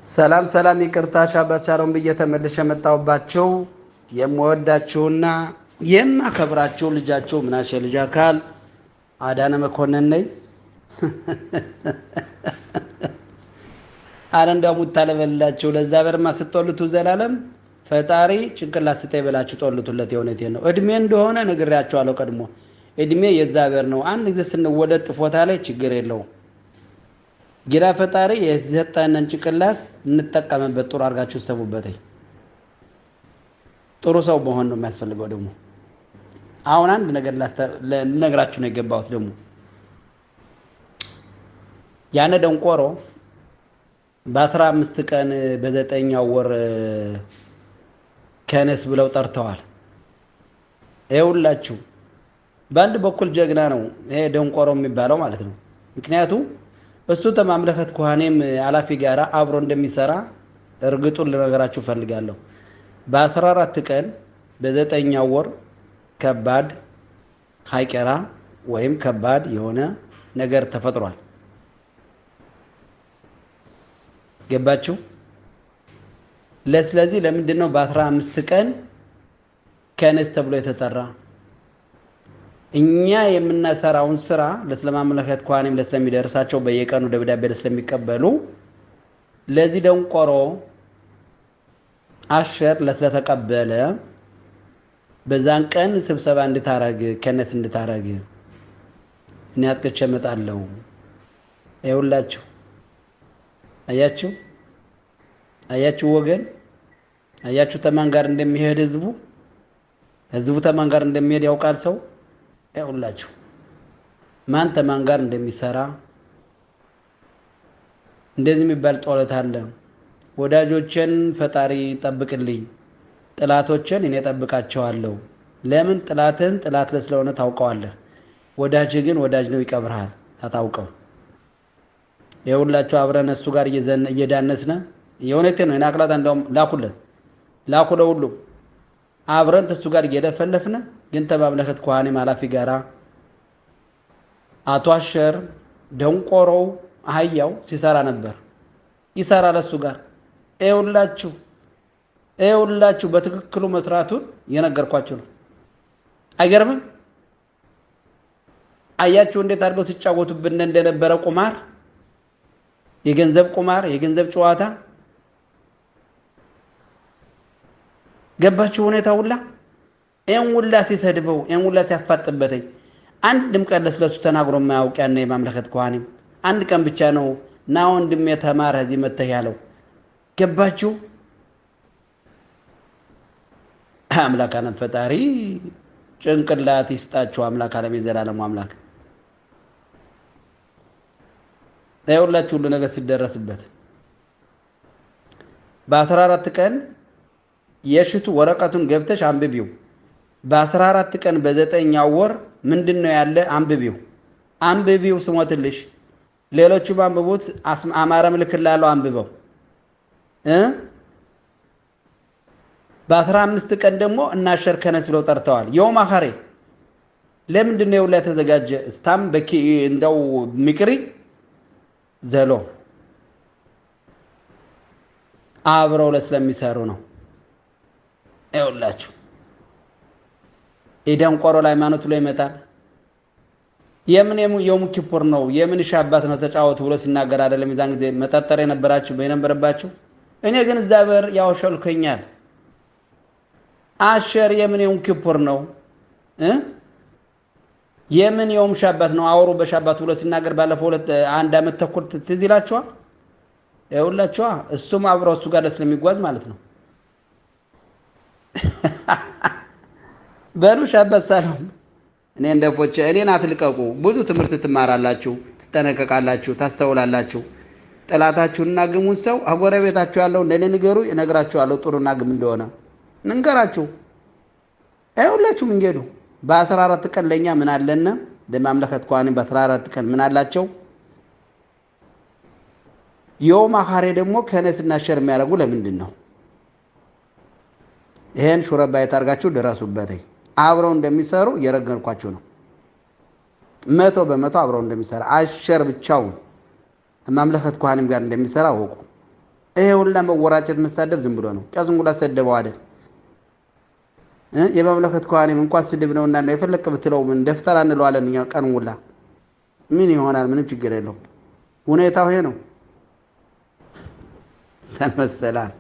ሰላም ሰላም ይቅርታ ሻባት ሻሎም በየተመለሸ መጣውባቸው የምወዳችሁና የማከብራችሁ ልጃችሁ ምናሸ ልጅ አካል አዳነ መኮንን ነኝ። አረንዳው ሙታለበላችሁ ለዛ በርማ ስትጦልቱ ዘላለም ፈጣሪ ጭንቅላት ስጠይ በላችሁ ጦልቱለት የሆነቴ ነው። እድሜ እንደሆነ ነግሬያችኋለሁ ቀድሞ እድሜ የዛበር ነው። አንድ ጊዜ ስንወለድ ጥፎታ ላይ ችግር የለው። ጊራ ፈጣሪ የሰጠንን ጭንቅላት እንጠቀምበት ጥሩ አርጋችሁ ሰቡበት። ጥሩ ሰው መሆን ነው የሚያስፈልገው። ደግሞ አሁን አንድ ነገር ለነግራችሁ ነው የገባሁት። ደግሞ ያነ ደንቆሮ በ15 ቀን በ9ኛው ወር ከነስ ብለው ጠርተዋል። ይኸውላችሁ በአንድ በኩል ጀግና ነው ይሄ ደንቆሮ የሚባለው ማለት ነው። ምክንያቱም እሱ ተማምለከት ኩሃኔም አላፊ ጋራ አብሮ እንደሚሰራ እርግጡን ልነግራችሁ ፈልጋለሁ። በ14 ቀን በ9ኛው ወር ከባድ ሀይቀራ ወይም ከባድ የሆነ ነገር ተፈጥሯል። ገባችሁ? ለስለዚህ ለምንድነው በ15 ቀን ከነስ ተብሎ የተጠራ? እኛ የምናሰራውን ስራ ለስለማምለከት ኳኔም ለስለሚደርሳቸው በየቀኑ ደብዳቤ ለስለሚቀበሉ ለዚህ ደንቆሮ አሸር ለስለተቀበለ በዛን ቀን ስብሰባ እንድታረግ ከነስ እንድታረግ እኔ አጥቅቼ መጣለው። ይኸውላችሁ አያችሁ ወገን አያችሁ ተማን ጋር እንደሚሄድ ህዝቡ ተማን ጋር እንደሚሄድ ያውቃል ሰው። ይኸውላችሁ ማን ተማን ጋር እንደሚሰራ እንደዚህ የሚባል ጦለት አለ። ወዳጆችን ፈጣሪ ጠብቅልኝ፣ ጥላቶችን እኔ ጠብቃቸዋለሁ። ለምን ጥላትን ጥላት ስለሆነ ታውቀዋለህ። ወዳጅ ግን ወዳጅ ነው ይቀብርሃል አታውቀው። ይኸውላችሁ አብረን እሱ ጋር እየዳነስነ የሆነቴ ነው እናቅላት እንደውም ላኩለው ሁሉ አብረን እሱ ጋር እየደፈለፍነ ግን ተማምለከት ኳኔ ማላፊ ጋራ አቶ አሸር ደንቆሮው አህያው ሲሰራ ነበር ይሰራል እሱ ጋር። ይኸውላችሁ በትክክሉ መስራቱን የነገርኳችሁ ነው። አይገርምም? አያችሁ እንዴት አድርገው ሲጫወቱብን እንደነበረ ቁማር፣ የገንዘብ ቁማር፣ የገንዘብ ጨዋታ። ገባችሁ ሁኔታ ሁላ ይሄን ሁላ ሲሰድበው ይሄን ሁላ ሲያፋጥበተኝ አንድም ቀን ለስለሱ ተናግሮ የማያውቅ ያነ የማምለከት ኳኔም አንድ ቀን ብቻ ነው ና ወንድም የተማረ እዚህ መተህ ያለው። ገባችሁ? አምላክ አለም ፈጣሪ ጭንቅላት ይስጣችሁ። አምላክ አለም የዘላለም አምላክ ይኸውላችሁ ሁሉ ነገር ሲደረስበት በ14 ቀን የሽቱ ወረቀቱን ገብተሽ አንብቢው። በ14 ቀን በ9ኛው ወር ምንድነው ያለ አንብቢው ስሞትልሽ። ሌሎቹ አንብቡት። አማራ ምልክላለው አንብበው። በ15 ቀን ደግሞ እናሸር ከነስ ብለው ጠርተዋል። የውም አኸሬ ለምንድነው ላይ ተዘጋጀ ስታም በቂ እንደው ምክሪ ዘሎ አብረው ለስለሚሰሩ ነው። ይኸውላችሁ የደንቆሮ ላይ ሃይማኖቱ ላይ ይመጣል። የምን የሙ ኪፑር ነው የምን ሻባት ነው ተጫወቱ ብሎ ሲናገር አይደለም ይዛን ጊዜ መጠርጠር የነበረባችሁ። እኔ ግን እግዚአብሔር ያወሸልከኛል። አሸር የምን የሙ ኪፑር ነው የምን የሙ ሻባት ነው አወሩ በሻባት ብሎ ሲናገር ባለፈው አንድ አመት ተኩል ትዝ ይላችኋል። ይኸውላችሁ እሱም አብረው እሱ ጋር ስለሚጓዝ ማለት ነው። በሉ ሻባት ሰላም። እኔ እንደፎቼ እኔን አትልቀቁ። ብዙ ትምህርት ትማራላችሁ፣ ትጠነቀቃላችሁ፣ ታስተውላላችሁ። ጥላታችሁና ግሙን ሰው አጎረቤታችሁ ያለው እንደኔ ንገሩ እነግራችኋለሁ። ጥሩና ግም እንደሆነ እንንገራችሁ። ይኸውላችሁ እንገዱ በ14 ቀን ለኛ ምን አለና ለማምለከት ኳኔ በ14 ቀን ምን አላቸው? የውም አኻሬ ደግሞ ከነስና ሸር የሚያደርጉ ለምንድን ነው? ይሄን ሹረባ የታርጋችሁ ድረሱበት። አብረው እንደሚሰሩ እየረገርኳችሁ ነው። 100% አብረው እንደሚሰራ አሸር ብቻው ማምለከት ኳኔም ጋር እንደሚሰራ ወቁ። ይሄ ሁላ መወራጨት መሳደብ ዝም ብሎ ነው። ቄሱን ሁላ ሰደበው አይደል? የመምለከት ከዋኔም እንኳን ስድብ ነውና ነው የፈለክ ብትለው ምን ደፍተራ እንለዋለን እኛ ቀን ሁላ ምን ይሆናል? ምንም ችግር የለውም። ሁኔታው ይሄ ነው። ሰላም